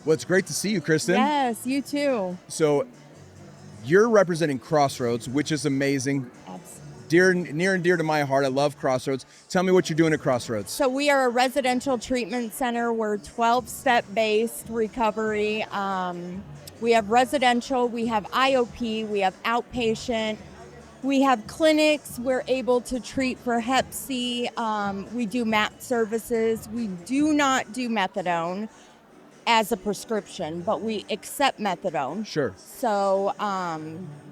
Well, it's great to see you, Christin. Yes, you too. So you're representing Crossroads, which is amazing. Near and dear to my heart. I love Crossroads. Tell me what you're doing at Crossroads. So we are a residential treatment center. We're 12-step based recovery. We have residential, we have IOP, we have outpatient, we have clinics. We're able to treat for Hep C. We do MAP services. We do not do methadone as a prescription, but we accept methadone. Sure. So, yeah,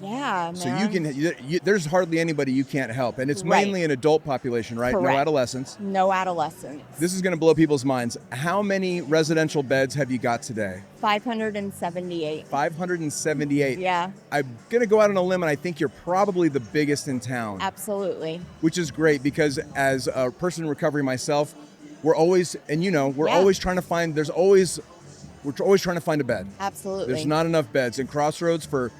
man. So there's hardly anybody you can't help. And it's mainly an adult population, right? Correct. No adolescents. No adolescents. This is going to blow people's minds. How many residential beds have you got today? 578. 578. Yeah. I'm going to go out on a limb, and I think you're probably the biggest in town. Absolutely. Which is great, because as a person in recovery myself, we're always, and always trying to find, we're always trying to find a bed. Absolutely. There's not enough beds. And Crossroads for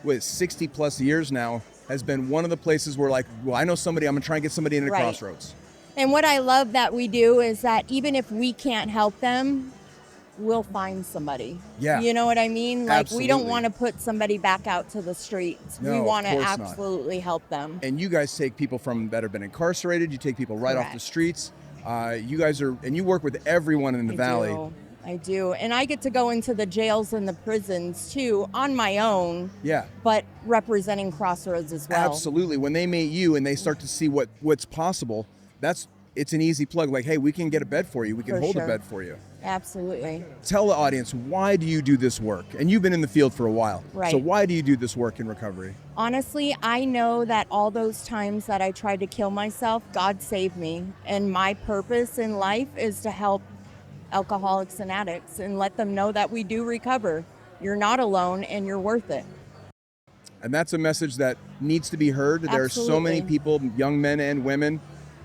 60 plus years now has been one of the places where, like, well, I know somebody, I'm going to try and get somebody into Crossroads. And what I love that we do is that even if we can't help them, we'll find somebody. Yeah. You know what I mean? Like, Absolutely. we don't want to put somebody back out to the streets. No, we want to of course not. absolutely help them. And you guys take people that have been incarcerated. You take people right off the streets. You guys you work with everyone in the valley. I do. And I get to go into the jails and the prisons too on my own. Yeah. But representing Crossroads as well. Absolutely. When they meet you and they start to see what's possible, it's an easy plug. Like, hey, we can get a bed for you. We can hold a bed for you. Absolutely. Tell the audience, why do you do this work? And you've been in the field for a while. Right. So why do you do this work in recovery? Honestly, I know that all those times that I tried to kill myself, God saved me. And my purpose in life is to help alcoholics and addicts and let them know that we do recover. You're not alone and you're worth it. And that's a message that needs to be heard. There are so many people, young men and women,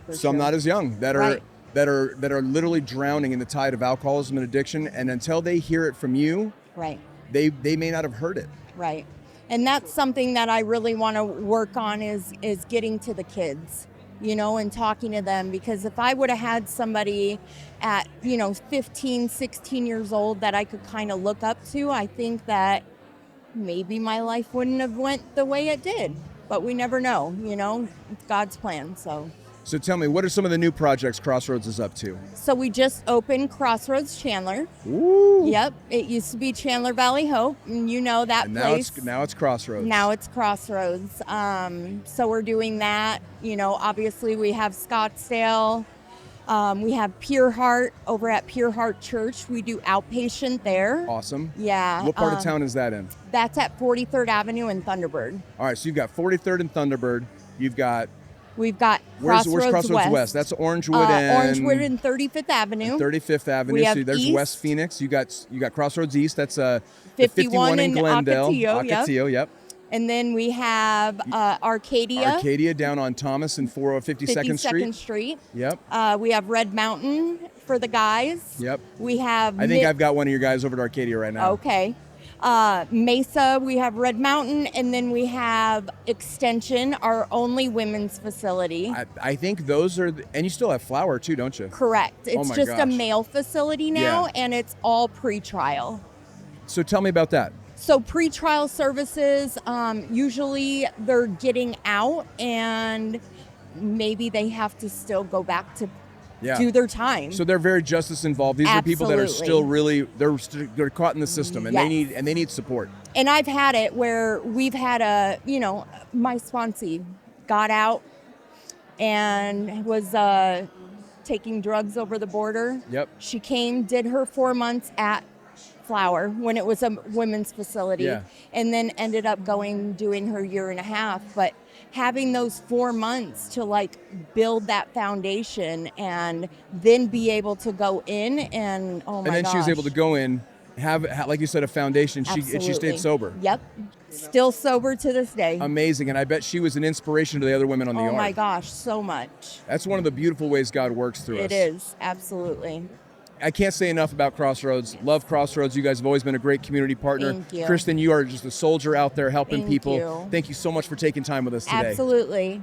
some not as young, that are literally drowning in the tide of alcoholism and addiction. And until they hear it from you, they may not have heard it. Right. And that's something that I really want to work on is getting to the kids, and talking to them. Because if I would have had somebody at, 15, 16 years old that I could kind of look up to, I think that maybe my life wouldn't have went the way it did. But we never know, it's God's plan, So tell me, what are some of the new projects Crossroads is up to? So we just opened Crossroads Chandler. Ooh. Yep. It used to be Chandler Valley Hope, and that and place. Now it's Crossroads. Now it's Crossroads. So we're doing that. Obviously we have Scottsdale. We have Pure Heart over at Pure Heart Church. We do outpatient there. Awesome. Yeah. What part of town is that in? That's at 43rd Avenue in Thunderbird. All right, so you've got 43rd and Thunderbird. We've got where's Crossroads West? That's Orangewood and Orangewood and 35th Avenue. 35th Avenue. We have so there's East. West Phoenix. You got Crossroads East. That's 51 in Glendale. Ocotillo, Yep. And then we have Arcadia. Arcadia down on Thomas and 52nd Street. 52nd Street. Yep. We have Red Mountain for the guys. Yep. We have. I think I've got one of your guys over at Arcadia right now. Okay. Mesa, we have Red Mountain, and then we have Extension, our only women's facility. I think those are, and you still have Flower too, don't you? Correct. It's just a male facility now, Yeah. and it's all pre-trial. So tell me about that. So pre-trial services, usually they're getting out, and maybe they have to still go back to do their time. So they're very justice involved. These are people that are still really they're caught in the system, and they need support. And I've had it where we've had my sponsee got out and was taking drugs over the border. Yep. She came, did her 4 months at Flower when it was a women's facility, and then ended up doing her 1.5 years. But having those 4 months to build that foundation and then be able to go in and she was able to go in, have like you said, a foundation. She stayed sober. Yep. Still sober to this day. Amazing. And I bet she was an inspiration to the other women on the yard. Oh my gosh, so much. That's one of the beautiful ways God works through us. It is, absolutely. I can't say enough about Crossroads. Love Crossroads. You guys have always been a great community partner. Thank you. Christin, you are just a soldier out there helping people. You. Thank you so much for taking time with us today. Absolutely.